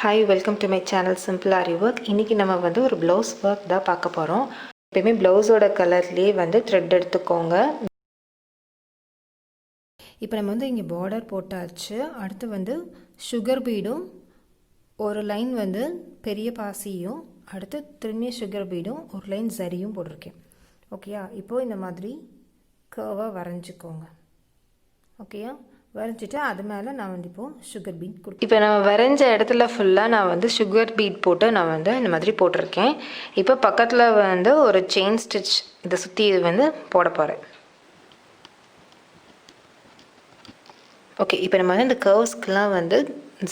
Hi, welcome to my channel Simple Aari Work. இன்னைக்கு நம்ம வந்து ஒரு blouse work தான் பார்க்க போறோம். எப்பவுமே blouseோட கலர்லயே வந்து thread எடுத்துக்கோங்க. இப்போ நம்ம வந்து இங்க border போட்டாச்சு. அடுத்து வந்து sugar beadும் ஒரு லைன் வந்து பெரிய பாசியும் அடுத்து திரும்பிய sugar beadும் ஒரு லைன் zariயும் போட்டுருக்கேன். ஓகேயா? இப்போ இந்த மாதிரி கர்வா வரைஞ்சுக்கோங்க. ஓகேயா? வரைஞ்சிட்டு அது மேலே நான் வந்து இப்போது சுகர் பீட் கொடுப்பேன். இப்போ நம்ம வரைஞ்ச இடத்துல ஃபுல்லாக நான் வந்து சுகர் பீட் போட்டு நான் வந்து இந்த மாதிரி போட்டிருக்கேன். இப்போ பக்கத்தில் வந்து ஒரு செயின் ஸ்டிச் இதை சுற்றி இது வந்து போட போகிறேன். ஓகே, இப்போ நம்ம வந்து இந்த கர்வ்ஸ்க்கெலாம் வந்து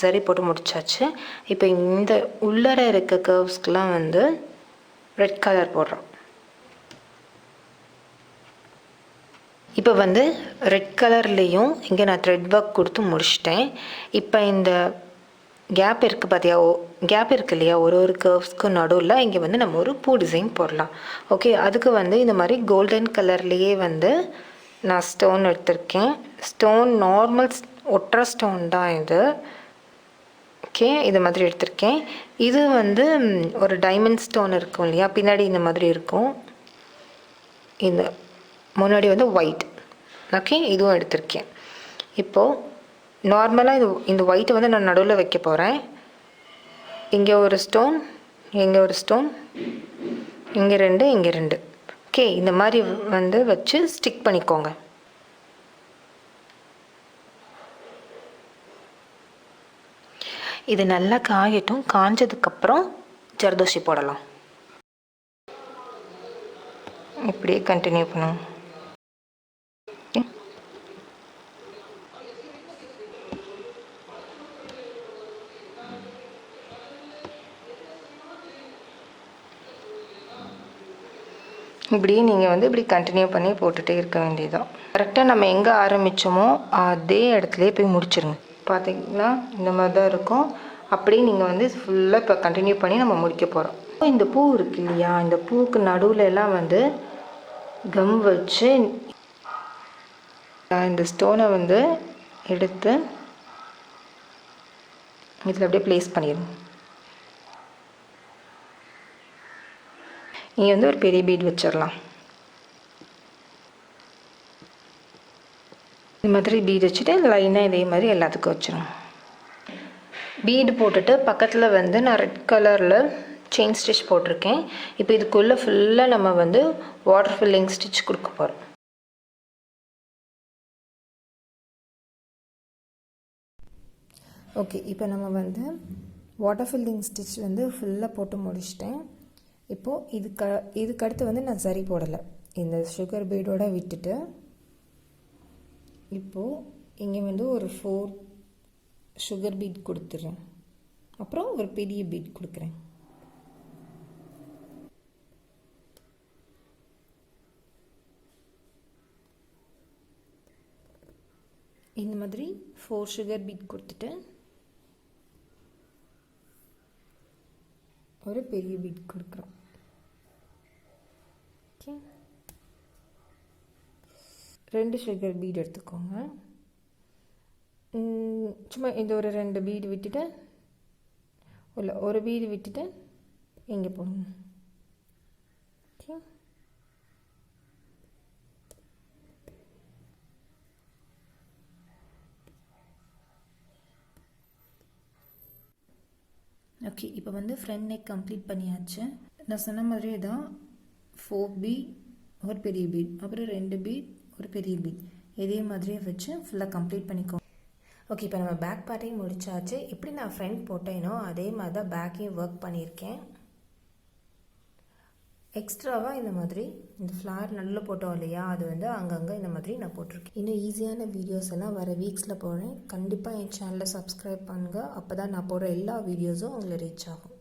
சரி போட்டு முடிச்சாச்சு. இப்போ இந்த உள்ளர இருக்க கர்வ்ஸ்க்கெலாம் வந்து ரெட் கலர் போடுறோம். இப்போ வந்து ரெட் கலர்லேயும் இங்கே நான் த்ரெட் ஒர்க் கொடுத்து முடிச்சிட்டேன். இப்போ இந்த கேப் இருக்குது பார்த்தியா, கேப் இருக்குது இல்லையா, ஒரு கர்வ்ஸ்க்கு நடுவில் இங்கே வந்து நம்ம ஒரு பூ டிசைன் போடலாம். ஓகே, அதுக்கு வந்து இந்த மாதிரி கோல்டன் கலர்லேயே வந்து நான் ஸ்டோன் எடுத்திருக்கேன். ஸ்டோன் நார்மல் ஒற்றை ஸ்டோன் தான் இது. ஓகே, இது மாதிரி எடுத்திருக்கேன். இது வந்து ஒரு டைமண்ட் ஸ்டோன் இருக்கும் இல்லையா, பின்னாடி இந்த மாதிரி இருக்கும். இந்த முன்னாடி வந்து ஒயிட். ஓகே, இதுவும் எடுத்திருக்கேன். இப்போது நார்மலாக இந்த ஒயிட்டை வந்து நான் நடுவில் வைக்க போகிறேன். இங்கே ஒரு ஸ்டோன், இங்கே ஒரு ஸ்டோன், இங்கே ரெண்டு, இங்கே ரெண்டு. ஓகே, இந்த மாதிரி வந்து வச்சு ஸ்டிக் பண்ணிக்கோங்க. இது நல்லா காயட்டும். காஞ்சதுக்கப்புறம் ஜர்தோசி போடலாம். இப்படியே கண்டினியூ பண்ணுவோம். இப்படியே நீங்கள் வந்து இப்படி கண்டினியூ பண்ணி போட்டுகிட்டே இருக்க வேண்டியதுதான். கரெக்டாக நம்ம எங்கே ஆரம்பித்தோமோ அதே இடத்துலையே போய் முடிச்சிருங்க. பார்த்திங்கன்னா இந்த மாதிரி தான் இருக்கும். அப்படியே நீங்கள் வந்து ஃபுல்லாக இப்போ கண்டினியூ பண்ணி நம்ம முடிக்க போகிறோம். இந்த பூ இருக்கு இல்லையா, இந்த பூவுக்கு நடுவில் எல்லாம் வந்து கம் வச்சு இந்த ஸ்டோனை வந்து எடுத்து இதில் அப்படியே ப்ளேஸ் பண்ணிடுங்க. இங்கே வந்து ஒரு பெரிய பீட் வச்சிடலாம். இந்த மாதிரி பீட் வச்சுட்டு லைனாக இதே மாதிரி எல்லாத்துக்கும் வச்சிடும். பீடு போட்டுட்டு பக்கத்தில் வந்து நான் ரெட் கலரில் செயின் ஸ்டிச் போட்டிருக்கேன். இப்போ இதுக்குள்ளே ஃபுல்லாக நம்ம வந்து வாட்டர் ஃபில்லிங் ஸ்டிச் கொடுக்க போகிறோம். ஓகே, இப்போ நம்ம வந்து வாட்டர் ஃபில்லிங் ஸ்டிச் வந்து ஃபுல்லாக போட்டு முடிச்சிட்டேன். இப்போது இதுக்கு அடுத்து வந்து நான் சரி போடலை. இந்த சுகர் பீடோடு விட்டுட்டு இப்போது இங்கே வந்து ஒரு 4 சுகர் பீட் கொடுத்துட்றேன். அப்புறம் ஒரு பெரிய பீட் கொடுக்குறேன். இந்த மாதிரி 4 சுகர் பீட் கொடுத்துட்டு ஒரு பெரிய பீட் கொடுக்குறோம். ஓகே, 2 சுகர் பீட் எடுத்துக்கோங்க. சும்மா இந்த ஒரு 2 பீடு விட்டுட்டு இல்லை ஒரு பீடு விட்டுட்டு இங்கே போடுங்க. ஓகே, ஓகே, இப்போ வந்து ஃப்ரண்ட் நெக் கம்ப்ளீட் பண்ணியாச்சு. நான் சொன்ன மாதிரி தான் 4 பீட் ஒரு பெரிய பீட், அப்புறம் 2 பீட் ஒரு பெரிய பீட், இதே மாதிரியே வச்சு ஃபுல்லாக கம்ப்ளீட் பண்ணிக்கோ. ஓகே, இப்போ நம்ம பேக் பார்ட்டையும் முடிச்சாச்சு. எப்படி நான் ஃப்ரண்ட் போட்டேனோ அதே மாதிரி தான் பேக்கையும் ஒர்க் பண்ணியிருக்கேன். எக்ஸ்ட்ராவாக இந்த மாதிரி இந்த ஃப்ளார் நல்லா போட்டோம் இல்லையா, அது வந்து அங்கங்கே இந்த மாதிரி நான் போட்டிருக்கேன். இன்னும் ஈஸியான வீடியோஸ் எல்லாம் வர வீக்ஸில் போடுறேன். கண்டிப்பாக என் சேனலை சப்ஸ்கிரைப் பண்ணுங்கள். அப்போ தான் நான் போடுற எல்லா வீடியோஸும் உங்களை ரீச் ஆகும்.